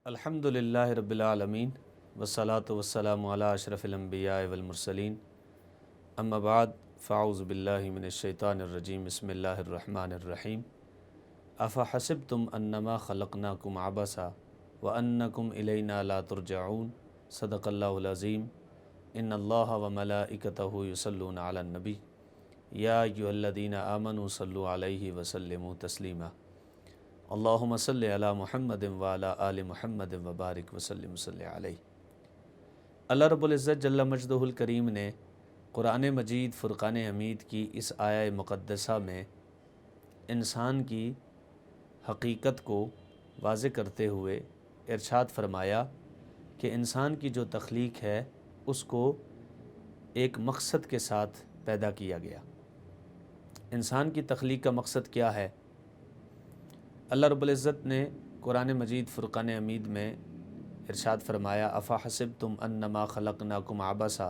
الحمدللہ رب العالمین والصلاة والسلام علی اشرف الانبیاء والمرسلین اما بعد فاعوذ باللہ من الشیطان الرجیم بسم اللہ الرحمن الرحیم افحسبتم انما خلقناکم عبثا وانکم الینا لا ترجعون صدق اللہ العظیم ان اللہ وملائکتہ یصلون علی النبی یا ایھا الذین آمنوا صلوا علیہ وسلموا تسلیما اللہم صلی علی محمد وعلی آل محمد وبارک وسلم صلی علیہ۔ اللہ رب العزت جل مجدہ الکریم نے قرآن مجید فرقان حمید کی اس آیہ مقدسہ میں انسان کی حقیقت کو واضح کرتے ہوئے ارشاد فرمایا کہ انسان کی جو تخلیق ہے اس کو ایک مقصد کے ساتھ پیدا کیا گیا۔ انسان کی تخلیق کا مقصد کیا ہے؟ اللہ رب العزت نے قرآن مجید فرقان حمید میں ارشاد فرمایا افحسبتم انما خلقناکم عبثا،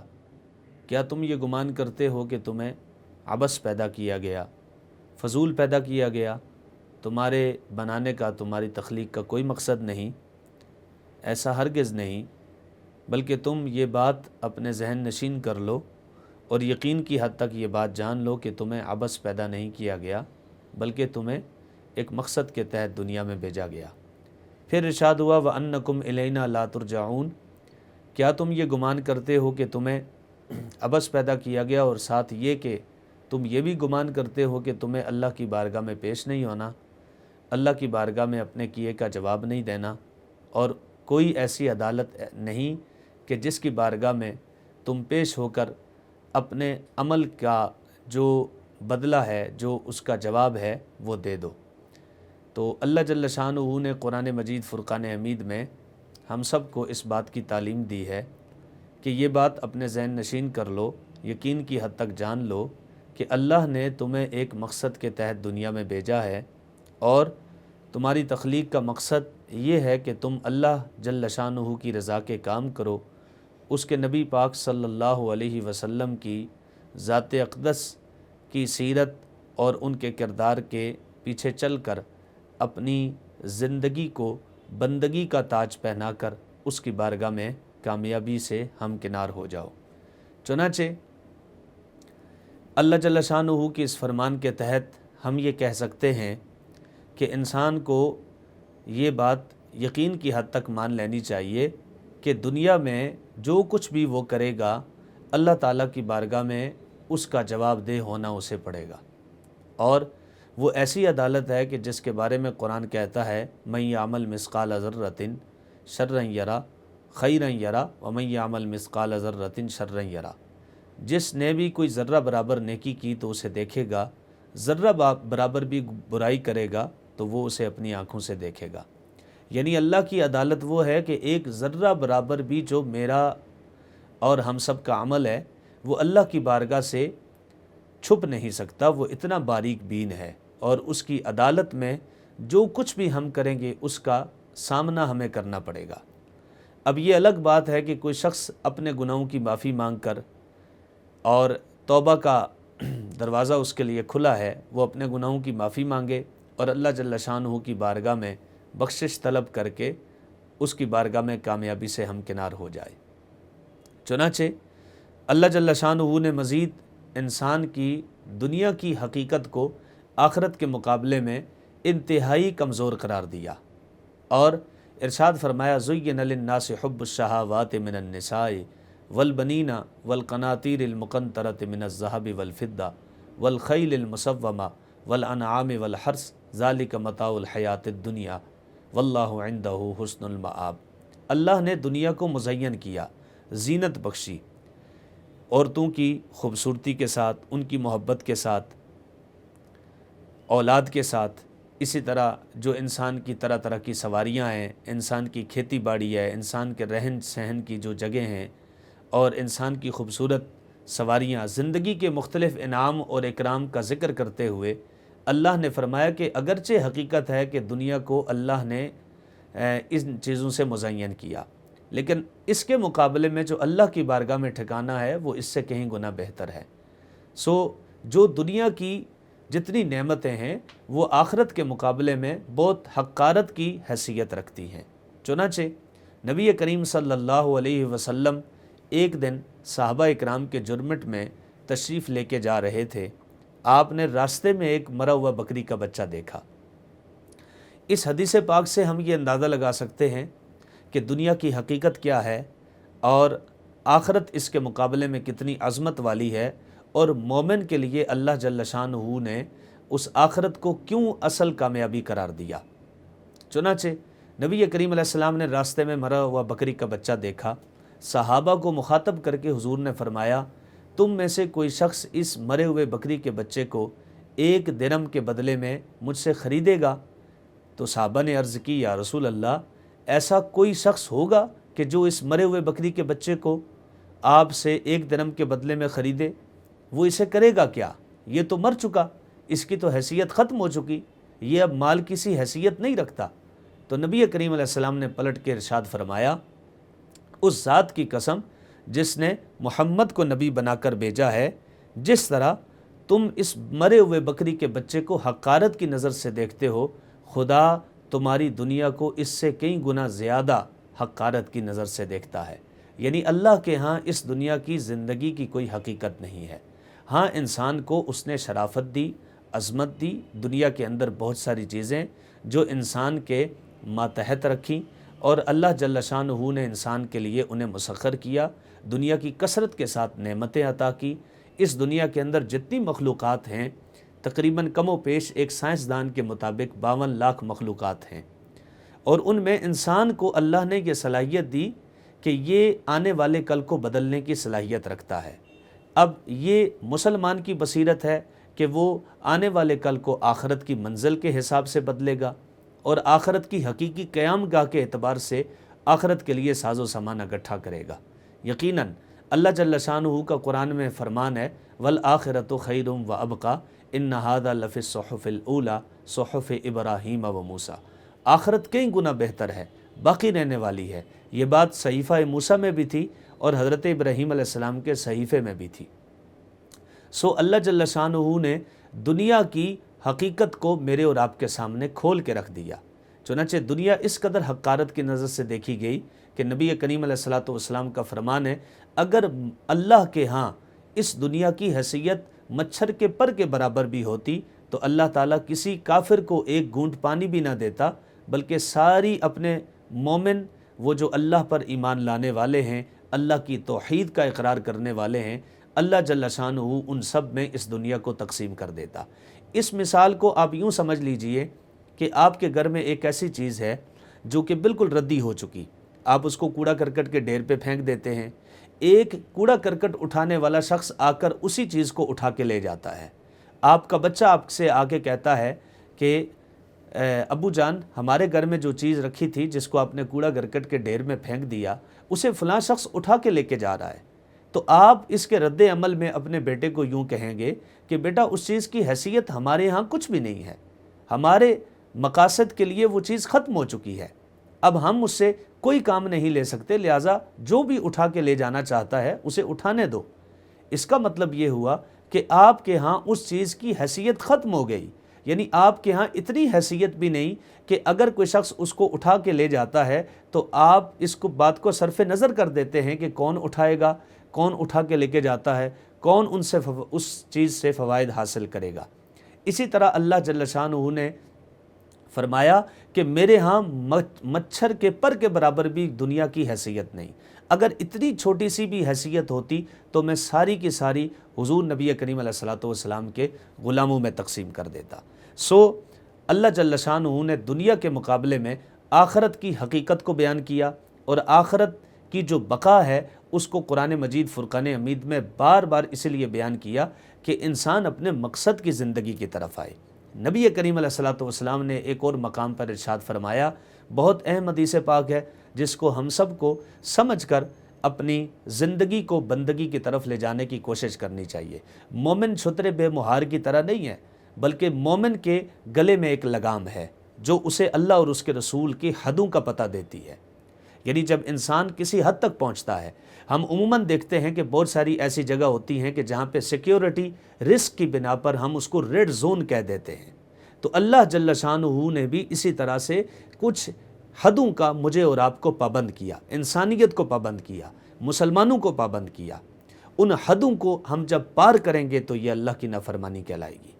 کیا تم یہ گمان کرتے ہو کہ تمہیں عبث پیدا کیا گیا، فضول پیدا کیا گیا، تمہارے بنانے کا، تمہاری تخلیق کا کوئی مقصد نہیں؟ ایسا ہرگز نہیں، بلکہ تم یہ بات اپنے ذہن نشین کر لو اور یقین کی حد تک یہ بات جان لو کہ تمہیں عبث پیدا نہیں کیا گیا، بلکہ تمہیں ایک مقصد کے تحت دنیا میں بھیجا گیا۔ پھر ارشاد ہوا وَأَنَّكُمْ إِلَيْنَا لَا تُرْجَعُونَ، کیا تم یہ گمان کرتے ہو کہ تمہیں عبث پیدا کیا گیا، اور ساتھ یہ کہ تم یہ بھی گمان کرتے ہو کہ تمہیں اللہ کی بارگاہ میں پیش نہیں ہونا، اللہ کی بارگاہ میں اپنے کیے کا جواب نہیں دینا، اور کوئی ایسی عدالت نہیں کہ جس کی بارگاہ میں تم پیش ہو کر اپنے عمل کا جو بدلہ ہے، جو اس کا جواب ہے، وہ دے دو۔ تو اللہ جل شانہ نے قرآن مجید فرقان حمید میں ہم سب کو اس بات کی تعلیم دی ہے کہ یہ بات اپنے ذہن نشین کر لو، یقین کی حد تک جان لو کہ اللہ نے تمہیں ایک مقصد کے تحت دنیا میں بھیجا ہے، اور تمہاری تخلیق کا مقصد یہ ہے کہ تم اللہ جل شانہ کی رضا کے کام کرو، اس کے نبی پاک صلی اللہ علیہ وسلم کی ذات اقدس کی سیرت اور ان کے کردار کے پیچھے چل کر اپنی زندگی کو بندگی کا تاج پہنا کر اس کی بارگاہ میں کامیابی سے ہمکنار ہو جاؤ۔ چنانچہ اللہ جل شانہ کی اس فرمان کے تحت ہم یہ کہہ سکتے ہیں کہ انسان کو یہ بات یقین کی حد تک مان لینی چاہیے کہ دنیا میں جو کچھ بھی وہ کرے گا، اللہ تعالیٰ کی بارگاہ میں اس کا جواب دہ ہونا اسے پڑے گا، اور وہ ایسی عدالت ہے کہ جس کے بارے میں قرآن کہتا ہے مَن یعمل مثقال ذرۃ شرا یرا خیرا یرا ومن یعمل مثقال ذرۃ شرا یرا، جس نے بھی کوئی ذرہ برابر نیکی کی تو اسے دیکھے گا، ذرہ برابر بھی برائی کرے گا تو وہ اسے اپنی آنکھوں سے دیکھے گا۔ یعنی اللہ کی عدالت وہ ہے کہ ایک ذرہ برابر بھی جو میرا اور ہم سب کا عمل ہے وہ اللہ کی بارگاہ سے چھپ نہیں سکتا، وہ اتنا باریک بین ہے، اور اس کی عدالت میں جو کچھ بھی ہم کریں گے اس کا سامنا ہمیں کرنا پڑے گا۔ اب یہ الگ بات ہے کہ کوئی شخص اپنے گناہوں کی معافی مانگ کر، اور توبہ کا دروازہ اس کے لیے کھلا ہے، وہ اپنے گناہوں کی معافی مانگے اور اللہ جل شانہ کی بارگاہ میں بخشش طلب کر کے اس کی بارگاہ میں کامیابی سے ہمکنار ہو جائے۔ چنانچہ اللہ جل شانہ نے مزید انسان کی دنیا کی حقیقت کو آخرت کے مقابلے میں انتہائی کمزور قرار دیا، اور ارشاد فرمایا زُيِّنَ لِلنَّاسِ حُبُّ الشَّهَوَاتِ مِنَ النِّسَاءِ وَالْبَنِينَ وَالْقَنَاطِيرِ الْمُقَنطَرَةِ مِنَ الذَّهَبِ وَالْفِضَّةِ وَالْخَيْلِ الْمُسَوَّمَةِ وَالْأَنْعَامِ وَالْحَرْثِ ذَلِكَ مَتَاعُ الْحَيَاةِ الدُّنْيَا وَاللَّهُ عِندَهُ حُسْنُ الْمَآبِ۔ اللہ نے دنیا کو مزین کیا، زینت بخشی، عورتوں کی خوبصورتی کے ساتھ، ان کی محبت کے ساتھ، اولاد کے ساتھ، اسی طرح جو انسان کی طرح طرح کی سواریاں ہیں، انسان کی کھیتی باڑی ہے، انسان کے رہن سہن کی جو جگہیں ہیں، اور انسان کی خوبصورت سواریاں، زندگی کے مختلف انعام اور اکرام کا ذکر کرتے ہوئے اللہ نے فرمایا کہ اگرچہ حقیقت ہے کہ دنیا کو اللہ نے ان چیزوں سے مزین کیا، لیکن اس کے مقابلے میں جو اللہ کی بارگاہ میں ٹھکانہ ہے وہ اس سے کہیں گنا بہتر ہے۔ جو دنیا کی جتنی نعمتیں ہیں وہ آخرت کے مقابلے میں بہت حقارت کی حیثیت رکھتی ہیں۔ چنانچہ نبی کریم صلی اللہ علیہ وسلم ایک دن صحابہ اکرام کے جرمٹ میں تشریف لے کے جا رہے تھے۔ آپ نے راستے میں ایک مرا ہوا بکری کا بچہ دیکھا۔ اس حدیث پاک سے ہم یہ اندازہ لگا سکتے ہیں کہ دنیا کی حقیقت کیا ہے اور آخرت اس کے مقابلے میں کتنی عظمت والی ہے، اور مومن کے لیے اللہ جل شانہ نے اس آخرت کو کیوں اصل کامیابی قرار دیا۔ چنانچہ نبی کریم علیہ السلام نے راستے میں مرا ہوا بکری کا بچہ دیکھا۔ صحابہ کو مخاطب کر کے حضور نے فرمایا، تم میں سے کوئی شخص اس مرے ہوئے بکری کے بچے کو 1 درہم کے بدلے میں مجھ سے خریدے گا؟ تو صحابہ نے عرض کی، یا رسول اللہ، ایسا کوئی شخص ہوگا کہ جو اس مرے ہوئے بکری کے بچے کو آپ سے 1 درہم کے بدلے میں خریدے؟ وہ اسے کرے گا کیا؟ یہ تو مر چکا، اس کی تو حیثیت ختم ہو چکی، یہ اب مال کسی حیثیت نہیں رکھتا۔ تو نبی کریم علیہ السلام نے پلٹ کے ارشاد فرمایا، اس ذات کی قسم جس نے محمد کو نبی بنا کر بھیجا ہے، جس طرح تم اس مرے ہوئے بکری کے بچے کو حقارت کی نظر سے دیکھتے ہو، خدا تمہاری دنیا کو اس سے کئی گنا زیادہ حقارت کی نظر سے دیکھتا ہے۔ یعنی اللہ کے ہاں اس دنیا کی زندگی کی کوئی حقیقت نہیں ہے۔ ہاں انسان کو اس نے شرافت دی، عظمت دی، دنیا کے اندر بہت ساری چیزیں جو انسان کے ماتحت رکھی، اور اللہ جل شانہ نے انسان کے لیے انہیں مسخر کیا، دنیا کی کثرت کے ساتھ نعمتیں عطا کی۔ اس دنیا کے اندر جتنی مخلوقات ہیں، تقریباً کم و بیش ایک سائنسدان کے مطابق 52 لاکھ مخلوقات ہیں، اور ان میں انسان کو اللہ نے یہ صلاحیت دی کہ یہ آنے والے کل کو بدلنے کی صلاحیت رکھتا ہے۔ اب یہ مسلمان کی بصیرت ہے کہ وہ آنے والے کل کو آخرت کی منزل کے حساب سے بدلے گا، اور آخرت کی حقیقی قیام گاہ کے اعتبار سے آخرت کے لیے ساز و سامان اکٹھا کرے گا۔ یقیناً اللہ جل شانہ کا قرآن میں فرمان ہے، وَالْآخِرَةُ خَيْرٌ وَأَبْقَىٰ إِنَّ هَٰذَا لَفِي الصُّحُفِ الْأُولَىٰ صُحُفِ إِبْرَاهِيمَ وَمُوسَىٰ۔ آخرت کئی گنا بہتر ہے، باقی رہنے والی ہے۔ یہ بات صحیفہ موسیٰ میں بھی تھی اور حضرت ابراہیم علیہ السلام کے صحیفے میں بھی تھی۔ سو اللہ جل شانہ نے دنیا کی حقیقت کو میرے اور آپ کے سامنے کھول کے رکھ دیا۔ چنانچہ دنیا اس قدر حقارت کی نظر سے دیکھی گئی کہ نبی کریم علیہ السلام کا فرمان ہے، اگر اللہ کے ہاں اس دنیا کی حیثیت مچھر کے پر کے برابر بھی ہوتی تو اللہ تعالیٰ کسی کافر کو ایک گھونٹ پانی بھی نہ دیتا، بلکہ ساری اپنے مومن، وہ جو اللہ پر ایمان لانے والے ہیں، اللہ کی توحید کا اقرار کرنے والے ہیں، اللہ جل شانہ ان سب میں اس دنیا کو تقسیم کر دیتا۔ اس مثال کو آپ یوں سمجھ لیجئے کہ آپ کے گھر میں ایک ایسی چیز ہے جو کہ بالکل ردی ہو چکی، آپ اس کو کوڑا کرکٹ کے ڈھیر پہ پھینک دیتے ہیں، ایک کوڑا کرکٹ اٹھانے والا شخص آ کر اسی چیز کو اٹھا کے لے جاتا ہے۔ آپ کا بچہ آپ سے آ کے کہتا ہے کہ ابو جان، ہمارے گھر میں جو چیز رکھی تھی جس کو آپ نے کوڑا کرکٹ کے ڈھیر میں پھینک دیا، اسے فلاں شخص اٹھا کے لے کے جا رہا ہے۔ تو آپ اس کے رد عمل میں اپنے بیٹے کو یوں کہیں گے کہ بیٹا، اس چیز کی حیثیت ہمارے ہاں کچھ بھی نہیں ہے، ہمارے مقاصد کے لیے وہ چیز ختم ہو چکی ہے، اب ہم اس سے کوئی کام نہیں لے سکتے، لہٰذا جو بھی اٹھا کے لے جانا چاہتا ہے اسے اٹھانے دو۔ اس کا مطلب یہ ہوا کہ آپ کے ہاں اس چیز کی حیثیت ختم ہو گئی، یعنی آپ کے ہاں اتنی حیثیت بھی نہیں کہ اگر کوئی شخص اس کو اٹھا کے لے جاتا ہے تو آپ اس کو بات کو صرف نظر کر دیتے ہیں کہ کون اٹھائے گا، کون اٹھا کے لے کے جاتا ہے، کون اس چیز سے فوائد حاصل کرے گا۔ اسی طرح اللہ جل شانہ نے فرمایا کہ میرے ہاں مچھر کے پر کے برابر بھی دنیا کی حیثیت نہیں، اگر اتنی چھوٹی سی بھی حیثیت ہوتی تو میں ساری کی ساری حضور نبی کریم علیہ السلام کے غلاموں میں تقسیم کر دیتا۔ سو اللہ جل شانہ نے دنیا کے مقابلے میں آخرت کی حقیقت کو بیان کیا، اور آخرت کی جو بقا ہے اس کو قرآن مجید فرقان حمید میں بار بار اس لیے بیان کیا کہ انسان اپنے مقصد کی زندگی کی طرف آئے۔ نبی کریم علیہ السلام نے ایک اور مقام پر ارشاد فرمایا، بہت اہم حدیث پاک ہے جس کو ہم سب کو سمجھ کر اپنی زندگی کو بندگی کی طرف لے جانے کی کوشش کرنی چاہیے۔ مومن چھترے بے مہار کی طرح نہیں ہے، بلکہ مومن کے گلے میں ایک لگام ہے جو اسے اللہ اور اس کے رسول کی حدوں کا پتہ دیتی ہے۔ یعنی جب انسان کسی حد تک پہنچتا ہے، ہم عموماً دیکھتے ہیں کہ بہت ساری ایسی جگہ ہوتی ہیں کہ جہاں پہ سیکیورٹی رسک کی بنا پر ہم اس کو ریڈ زون کہہ دیتے ہیں، تو اللہ جل شانہ نے بھی اسی طرح سے کچھ حدوں کا مجھے اور آپ کو پابند کیا، انسانیت کو پابند کیا، مسلمانوں کو پابند کیا، ان حدوں کو ہم جب پار کریں گے تو یہ اللہ کی نافرمانی کہلائے گی۔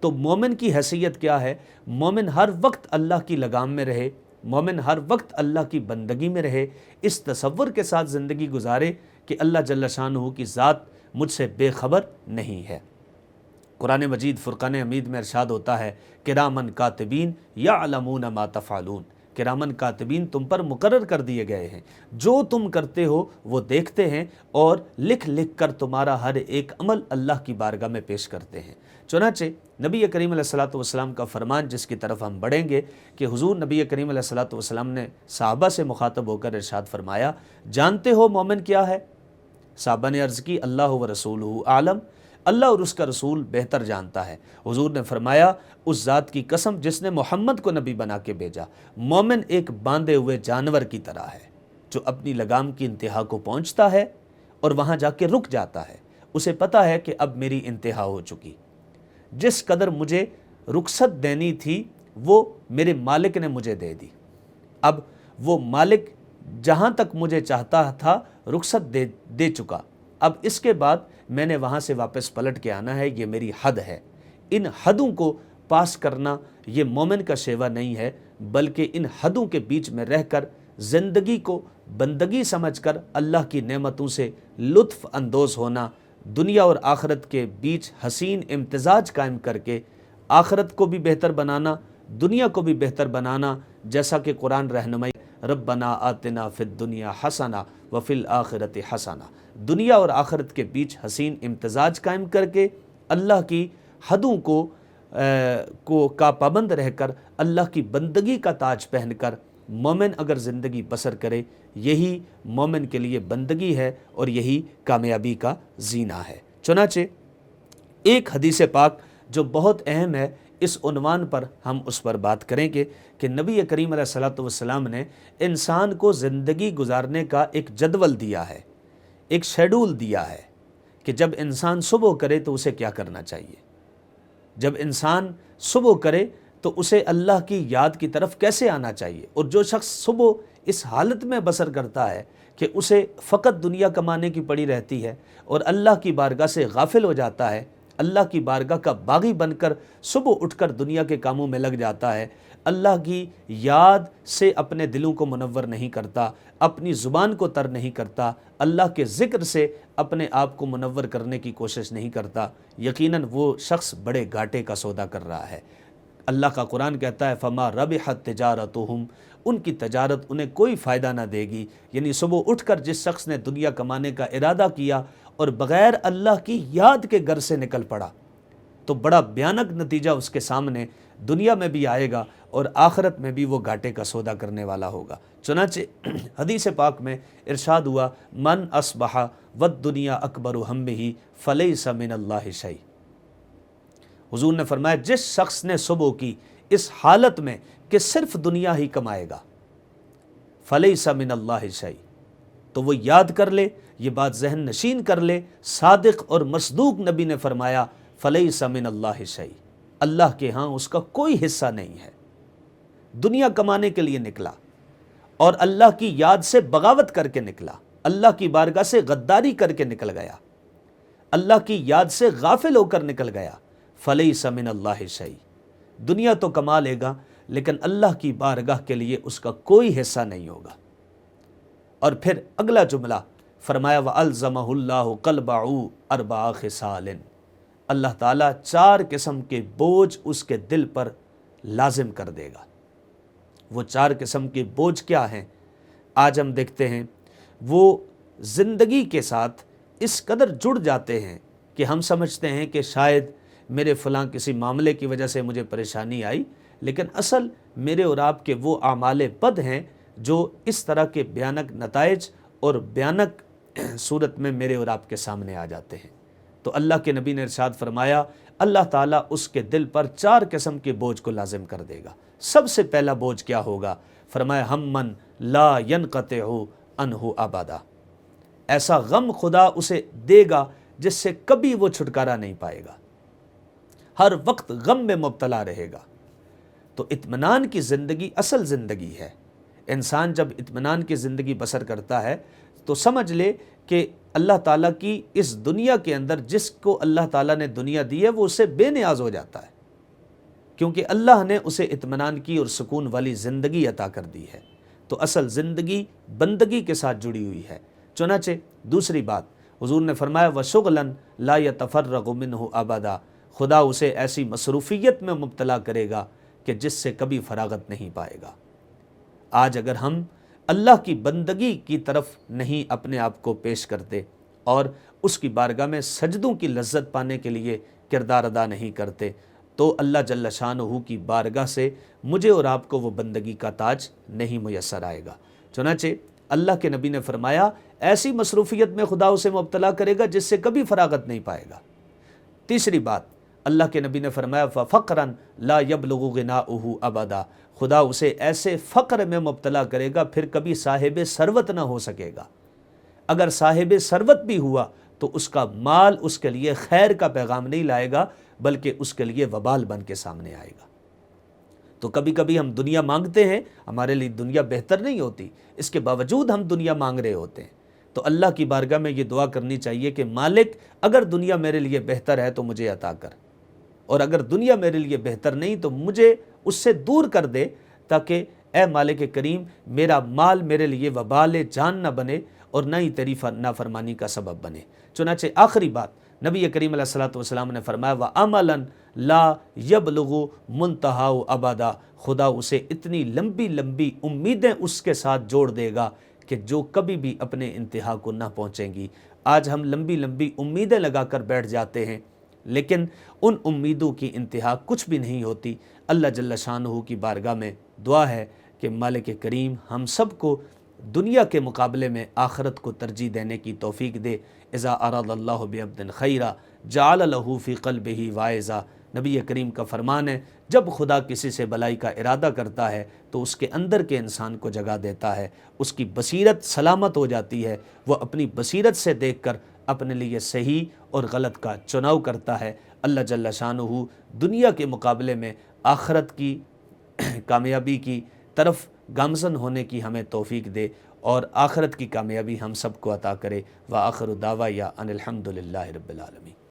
تو مومن کی حیثیت کیا ہے؟ مومن ہر وقت اللہ کی لگام میں رہے، مومن ہر وقت اللہ کی بندگی میں رہے، اس تصور کے ساتھ زندگی گزارے کہ اللہ جل شانہ کی ذات مجھ سے بے خبر نہیں ہے۔ قرآن مجید فرقان حمید میں ارشاد ہوتا ہے کرامن کاتبین یعلمون ما تفعلون، کرامن کاتبین تم پر مقرر کر دیے گئے ہیں، جو تم کرتے ہو وہ دیکھتے ہیں اور لکھ لکھ کر تمہارا ہر ایک عمل اللہ کی بارگاہ میں پیش کرتے ہیں۔ چنانچہ نبی کریم علیہ الصلوۃ والسلام کا فرمان جس کی طرف ہم بڑھیں گے کہ حضور نبی کریم علیہ الصلوۃ والسلام نے صحابہ سے مخاطب ہو کر ارشاد فرمایا، جانتے ہو مومن کیا ہے؟ صحابہ نے عرض کی اللہ و رسولہ عالم، اللہ اور اس کا رسول بہتر جانتا ہے۔ حضور نے فرمایا اس ذات کی قسم جس نے محمد کو نبی بنا کے بھیجا، مومن ایک باندھے ہوئے جانور کی طرح ہے جو اپنی لگام کی انتہا کو پہنچتا ہے اور وہاں جا کے رک جاتا ہے، اسے پتہ ہے کہ اب میری انتہا ہو چکی، جس قدر مجھے رخصت دینی تھی وہ میرے مالک نے مجھے دے دی، اب وہ مالک جہاں تک مجھے چاہتا تھا رخصت دے چکا، اب اس کے بعد میں نے وہاں سے واپس پلٹ کے آنا ہے، یہ میری حد ہے۔ ان حدوں کو پاس کرنا یہ مومن کا شیوا نہیں ہے، بلکہ ان حدوں کے بیچ میں رہ کر زندگی کو بندگی سمجھ کر اللہ کی نعمتوں سے لطف اندوز ہونا، دنیا اور آخرت کے بیچ حسین امتزاج قائم کر کے آخرت کو بھی بہتر بنانا، دنیا کو بھی بہتر بنانا، جیسا کہ قرآن رہنمائی ربنا آتنا فی الدنیا حسنہ وفی الآخرۃ حسنہ، دنیا اور آخرت کے بیچ حسین امتزاج قائم کر کے اللہ کی حدوں کا پابند رہ کر اللہ کی بندگی کا تاج پہن کر مومن اگر زندگی بسر کرے، یہی مومن کے لیے بندگی ہے اور یہی کامیابی کا زینہ ہے۔ چنانچہ ایک حدیث پاک جو بہت اہم ہے، اس عنوان پر ہم اس پر بات کریں گے کہ نبی کریم علیہ الصلوۃ والسلام نے انسان کو زندگی گزارنے کا ایک جدول دیا ہے، ایک شیڈول دیا ہے کہ جب انسان صبح کرے تو اسے کیا کرنا چاہیے، جب انسان صبح کرے تو اسے اللہ کی یاد کی طرف کیسے آنا چاہیے، اور جو شخص صبح اس حالت میں بسر کرتا ہے کہ اسے فقط دنیا کمانے کی پڑی رہتی ہے اور اللہ کی بارگاہ سے غافل ہو جاتا ہے، اللہ کی بارگاہ کا باغی بن کر صبح اٹھ کر دنیا کے کاموں میں لگ جاتا ہے، اللہ کی یاد سے اپنے دلوں کو منور نہیں کرتا، اپنی زبان کو تر نہیں کرتا، اللہ کے ذکر سے اپنے آپ کو منور کرنے کی کوشش نہیں کرتا، یقیناً وہ شخص بڑے گھاٹے کا سودا کر رہا ہے۔ اللہ کا قرآن کہتا ہے فما ربحت تجارتہم، ان کی تجارت انہیں کوئی فائدہ نہ دے گی، یعنی صبح اٹھ کر جس شخص نے دنیا کمانے کا ارادہ کیا اور بغیر اللہ کی یاد کے گھر سے نکل پڑا تو بڑا بھیانک نتیجہ اس کے سامنے دنیا میں بھی آئے گا اور آخرت میں بھی وہ گھاٹے کا سودا کرنے والا ہوگا۔ چنانچہ حدیث پاک میں ارشاد ہوا من اصبح والدنیا اکبر ہمہ فلیس من اللہ شیء، حضور نے فرمایا جس شخص نے صبح کی اس حالت میں کہ صرف دنیا ہی کمائے گا، فلیس من اللہ شیء، تو وہ یاد کر لے، یہ بات ذہن نشین کر لے، صادق اور مصدوق نبی نے فرمایا فلیس من اللہ شیء، اللہ کے ہاں اس کا کوئی حصہ نہیں ہے، دنیا کمانے کے لیے نکلا اور اللہ کی یاد سے بغاوت کر کے نکلا، اللہ کی بارگاہ سے غداری کر کے نکل گیا، اللہ کی یاد سے غافل ہو کر نکل گیا، فلیس من اللہ شیء، دنیا تو کما لے گا لیکن اللہ کی بارگاہ کے لیے اس کا کوئی حصہ نہیں ہوگا۔ اور پھر اگلا جملہ فرمایا وَأَلْزَمَهُ اللَّهُ قَلْبَهُ أَرْبَعَ خِصَالٍ، اللہ تعالیٰ 4 قسم کے بوجھ اس کے دل پر لازم کر دے گا۔ وہ 4 قسم کے بوجھ کیا ہیں؟ آج ہم دیکھتے ہیں وہ زندگی کے ساتھ اس قدر جڑ جاتے ہیں کہ ہم سمجھتے ہیں کہ شاید میرے فلاں کسی معاملے کی وجہ سے مجھے پریشانی آئی، لیکن اصل میرے اور آپ کے وہ اعمال بد ہیں جو اس طرح کے بھیانک نتائج اور بھیانک صورت میں میرے اور آپ کے سامنے آ جاتے ہیں۔ تو اللہ کے نبی نے ارشاد فرمایا اللہ تعالیٰ اس کے دل پر 4 قسم کے بوجھ کو لازم کر دے گا۔ سب سے پہلا بوجھ کیا ہوگا؟ فرمایا ہمن لا ینقطع عنہ ابدا، ایسا غم خدا اسے دے گا جس سے کبھی وہ چھٹکارا نہیں پائے گا، ہر وقت غم میں مبتلا رہے گا۔ تو اطمینان کی زندگی اصل زندگی ہے، انسان جب اطمینان کی زندگی بسر کرتا ہے تو سمجھ لے کہ اللہ تعالیٰ کی اس دنیا کے اندر جس کو اللہ تعالیٰ نے دنیا دی ہے وہ اسے بے نیاز ہو جاتا ہے، کیونکہ اللہ نے اسے اطمینان کی اور سکون والی زندگی عطا کر دی ہے۔ تو اصل زندگی بندگی کے ساتھ جڑی ہوئی ہے۔ چنانچہ دوسری بات حضور نے فرمایا وَشُغْلًا لَا يَتَفَرَّغُ مِنْهُ أَبَدًا، خدا اسے ایسی مصروفیت میں مبتلا کرے گا کہ جس سے کبھی فراغت نہیں پائے گا۔ آج اگر ہم اللہ کی بندگی کی طرف نہیں اپنے آپ کو پیش کرتے اور اس کی بارگاہ میں سجدوں کی لذت پانے کے لیے کردار ادا نہیں کرتے تو اللہ جل شانہ کی بارگاہ سے مجھے اور آپ کو وہ بندگی کا تاج نہیں میسر آئے گا۔ چنانچہ اللہ کے نبی نے فرمایا ایسی مصروفیت میں خدا اسے مبتلا کرے گا جس سے کبھی فراغت نہیں پائے گا۔ تیسری بات اللہ کے نبی نے فرمایا فَفَقْرًا لَا يَبْلُغُ غِنَاؤُهُ أَبَدًا، خدا اسے ایسے فقر میں مبتلا کرے گا پھر کبھی صاحب ثروت نہ ہو سکے گا۔ اگر صاحب ثروت بھی ہوا تو اس کا مال اس کے لیے خیر کا پیغام نہیں لائے گا بلکہ اس کے لیے وبال بن کے سامنے آئے گا۔ تو کبھی کبھی ہم دنیا مانگتے ہیں، ہمارے لیے دنیا بہتر نہیں ہوتی، اس کے باوجود ہم دنیا مانگ رہے ہوتے ہیں۔ تو اللہ کی بارگاہ میں یہ دعا کرنی چاہیے کہ مالک اگر دنیا میرے لیے بہتر ہے تو مجھے عطا کر، اور اگر دنیا میرے لیے بہتر نہیں تو مجھے اس سے دور کر دے، تاکہ اے مالک کریم میرا مال میرے لیے وبال جان نہ بنے اور نہ ہی تیری نافرمانی کا سبب بنے۔ چنانچہ آخری بات نبی کریم علیہ الصلوۃ والسلام نے فرمایا وَعَمَلًا لَا يَبْلُغُ مُنْتَہَاهُ أَبَدًا، خدا اسے اتنی لمبی لمبی امیدیں اس کے ساتھ جوڑ دے گا کہ جو کبھی بھی اپنے انتہا کو نہ پہنچیں گی۔ آج ہم لمبی لمبی امیدیں لگا کر بیٹھ جاتے ہیں لیکن ان امیدوں کی انتہا کچھ بھی نہیں ہوتی۔ اللہ جل شانہ کی بارگاہ میں دعا ہے کہ مالک کریم ہم سب کو دنیا کے مقابلے میں آخرت کو ترجیح دینے کی توفیق دے۔ اذا اراد اللہ بعبد خیرا جعل له فی قلبہ واعظا، نبی کریم کا فرمان ہے جب خدا کسی سے بلائی کا ارادہ کرتا ہے تو اس کے اندر کے انسان کو جگا دیتا ہے، اس کی بصیرت سلامت ہو جاتی ہے، وہ اپنی بصیرت سے دیکھ کر اپنے لیے صحیح اور غلط کا چناؤ کرتا ہے۔ اللہ جل شانہ دنیا کے مقابلے میں آخرت کی کامیابی کی طرف گامزن ہونے کی ہمیں توفیق دے اور آخرت کی کامیابی ہم سب کو عطا کرے۔ وآخر دعوایا ان الحمد للہ رب العالمین۔